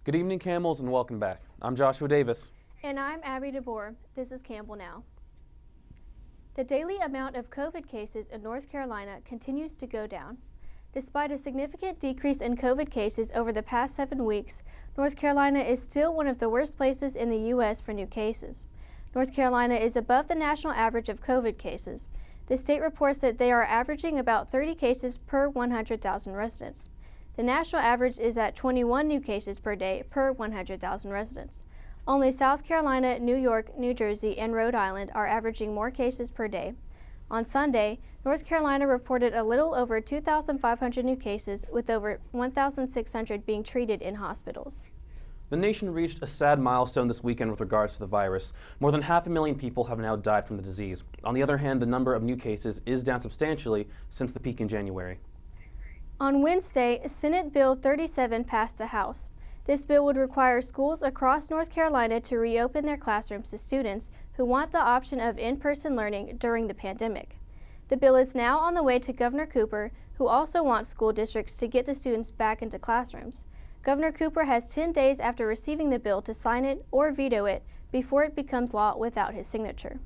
Good evening, Campbells, and welcome back. I'm Joshua Davis. And I'm Abby DeBoer. This is Campbell Now. The daily amount of COVID cases in North Carolina continues to go down. Despite a significant decrease in COVID cases over the past 7 weeks, North Carolina is still one of the worst places in the U.S. for new cases. North Carolina is above the national average of COVID cases. The state reports that they are averaging about 30 cases per 100,000 residents. The national average is at 21 new cases per day per 100,000 residents. Only South Carolina, New York, New Jersey, and Rhode Island are averaging more cases per day. On Sunday, North Carolina reported a little over 2,500 new cases, with over 1,600 being treated in hospitals. The nation reached a sad milestone this weekend with regards to the virus. More than 500,000 people have now died from the disease. On the other hand, the number of new cases is down substantially since the peak in January. On Wednesday, Senate Bill 37 passed the House. This bill would require schools across North Carolina to reopen their classrooms to students who want the option of in-person learning during the pandemic. The bill is now on the way to Governor Cooper, who also wants school districts to get the students back into classrooms. Governor Cooper has 10 days after receiving the bill to sign it or veto it before it becomes law without his signature.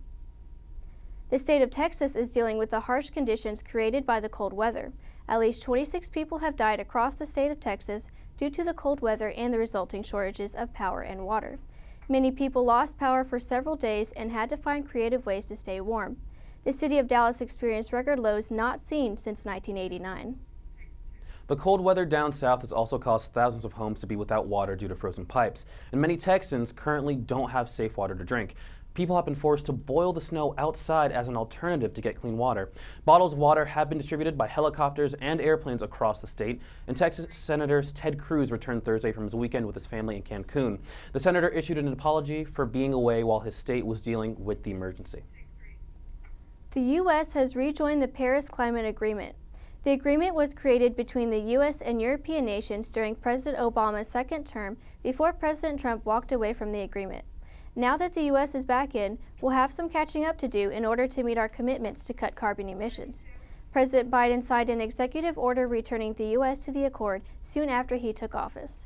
The state of Texas is dealing with the harsh conditions created by the cold weather. At least 26 people have died across the state of Texas due to the cold weather and the resulting shortages of power and water. Many people lost power for several days and had to find creative ways to stay warm. The city of Dallas experienced record lows not seen since 1989. The cold weather down south has also caused thousands of homes to be without water due to frozen pipes, and many Texans currently don't have safe water to drink. People have been forced to boil the snow outside as an alternative to get clean water. Bottles of water have been distributed by helicopters and airplanes across the state, and Texas Senator Ted Cruz returned Thursday from his weekend with his family in Cancun. The senator issued an apology for being away while his state was dealing with the emergency. The U.S. has rejoined the Paris Climate Agreement. The agreement was created between the U.S. and European nations during President Obama's second term before President Trump walked away from the agreement. Now that the U.S. is back in, we'll have some catching up to do in order to meet our commitments to cut carbon emissions. President Biden signed an executive order returning the U.S. to the accord soon after he took office.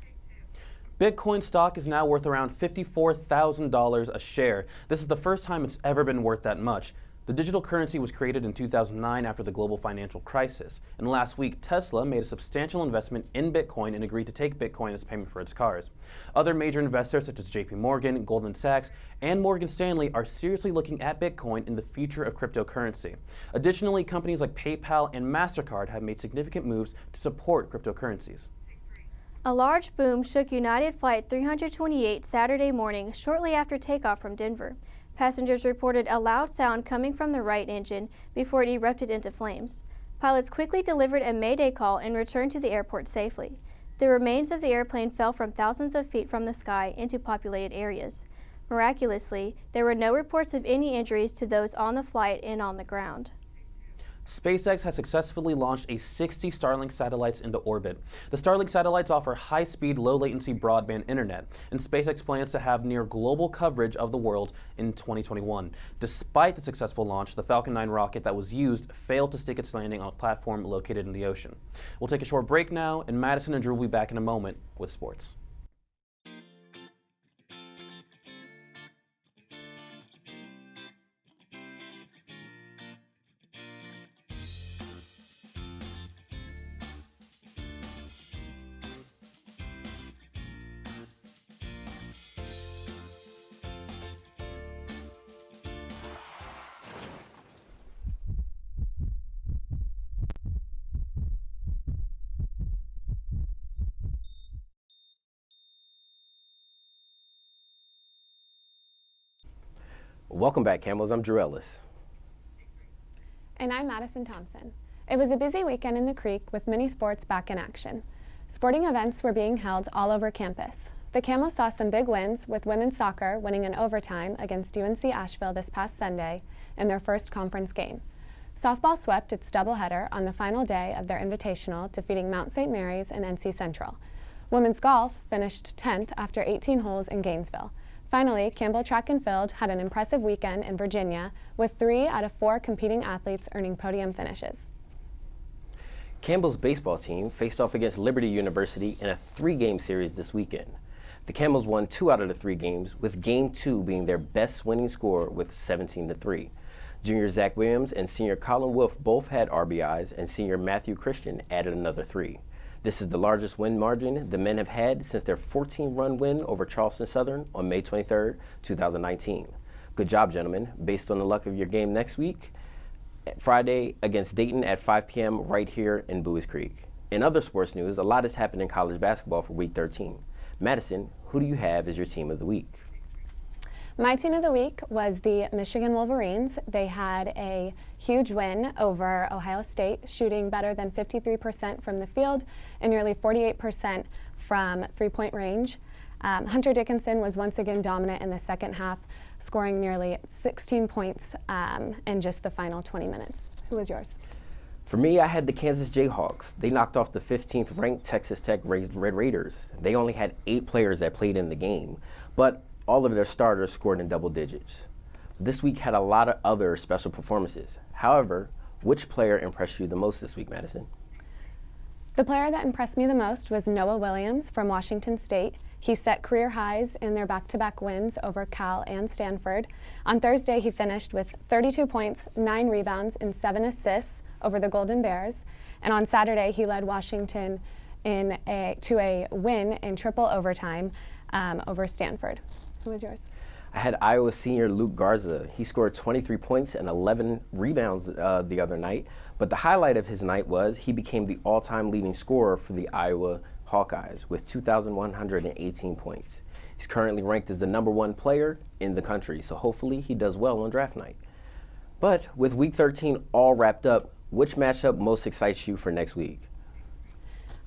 Bitcoin stock is now worth around $54,000 a share. This is the first time it's ever been worth that much. The digital currency was created in 2009 after the global financial crisis. And last week, Tesla made a substantial investment in Bitcoin and agreed to take Bitcoin as payment for its cars. Other major investors such as JP Morgan, Goldman Sachs, and Morgan Stanley are seriously looking at Bitcoin in the future of cryptocurrency. Additionally, companies like PayPal and MasterCard have made significant moves to support cryptocurrencies. A large boom shook United Flight 328 Saturday morning shortly after takeoff from Denver. Passengers reported a loud sound coming from the right engine before it erupted into flames. Pilots quickly delivered a mayday call and returned to the airport safely. The remains of the airplane fell from thousands of feet from the sky into populated areas. Miraculously, there were no reports of any injuries to those on the flight and on the ground. SpaceX has successfully launched 60 Starlink satellites into orbit. The Starlink satellites offer high-speed, low-latency broadband internet, and SpaceX plans to have near global coverage of the world in 2021. Despite the successful launch, the Falcon 9 rocket that was used failed to stick its landing on a platform located in the ocean. We'll take a short break now, and Madison and Drew will be back in a moment with sports. Welcome back, Campbells. I'm Drew Ellis. And I'm Madison Thompson. It was a busy weekend in the Creek with many sports back in action. Sporting events were being held all over campus. The Campbells saw some big wins, with women's soccer winning in overtime against UNC Asheville this past Sunday in their first conference game. Softball swept its doubleheader on the final day of their invitational, defeating Mount St. Mary's and NC Central. Women's golf finished 10th after 18 holes in Gainesville. Finally, Campbell Track and Field had an impressive weekend in Virginia, with 3 out of 4 competing athletes earning podium finishes. Campbell's baseball team faced off against Liberty University in a 3-game series this weekend. The Campbells won 2 out of the 3 games, with Game 2 being their best winning score with 17-3. Junior Zach Williams and senior Colin Wolf both had RBIs, and senior Matthew Christian added another 3. This is the largest win margin the men have had since their 14-run win over Charleston Southern on May 23, 2019. Good job, gentlemen. Based on the luck of your game next week, Friday against Dayton at 5 p.m. right here in Buies Creek. In other sports news, a lot has happened in college basketball for Week 13. Madison, who do you have as your team of the week? My team of the week was the Michigan Wolverines. They had a huge win over Ohio State, shooting better than 53% from the field and nearly 48% from three-point range. Hunter Dickinson was once again dominant in the second half, scoring nearly 16 points in just the final 20 minutes. Who was yours? For me, I had the Kansas Jayhawks. They knocked off the 15th ranked Texas Tech Red Raiders. They only had 8 players that played in the game, but all of their starters scored in double digits. This week had a lot of other special performances. However, which player impressed you the most this week, Madison? The player that impressed me the most was Noah Williams from Washington State. He set career highs in their back-to-back wins over Cal and Stanford. On Thursday, he finished with 32 points, 9 rebounds, and 7 assists over the Golden Bears. And on Saturday, he led Washington to a win in triple overtime over Stanford. Who was yours? I had Iowa senior Luke Garza. He scored 23 points and 11 rebounds the other night, but the highlight of his night was he became the all-time leading scorer for the Iowa Hawkeyes with 2,118 points. He's currently ranked as the #1 player in the country, so hopefully he does well on draft night. But with Week 13 all wrapped up, which matchup most excites you for next week?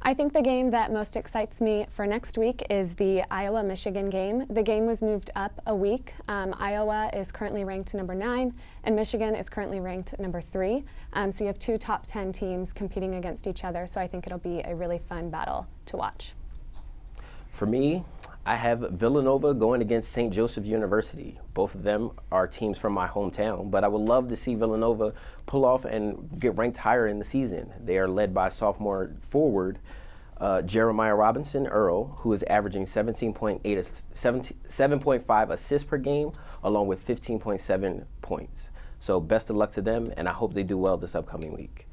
I think the game that most excites me for next week is the Iowa-Michigan game. The game was moved up a week. Iowa is currently ranked number 9, and Michigan is currently ranked number 3. So you have 2 top 10 teams competing against each other, so I think it'll be a really fun battle to watch. For me, I have Villanova going against St. Joseph University. Both of them are teams from my hometown, but I would love to see Villanova pull off and get ranked higher in the season. They are led by sophomore forward Jeremiah Robinson Earl, who is averaging 7.5 assists per game, along with 15.7 points. So best of luck to them, and I hope they do well this upcoming week.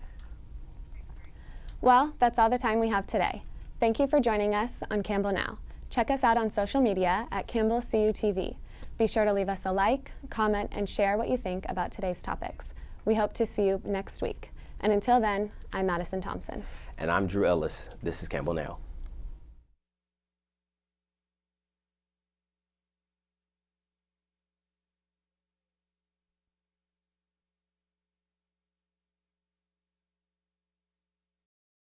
Well, that's all the time we have today. Thank you for joining us on Campbell Now. Check us out on social media at Campbell CUTV. Be sure to leave us a like, comment, and share what you think about today's topics. We hope to see you next week. And until then, I'm Madison Thompson. And I'm Drew Ellis. This is Campbell Now.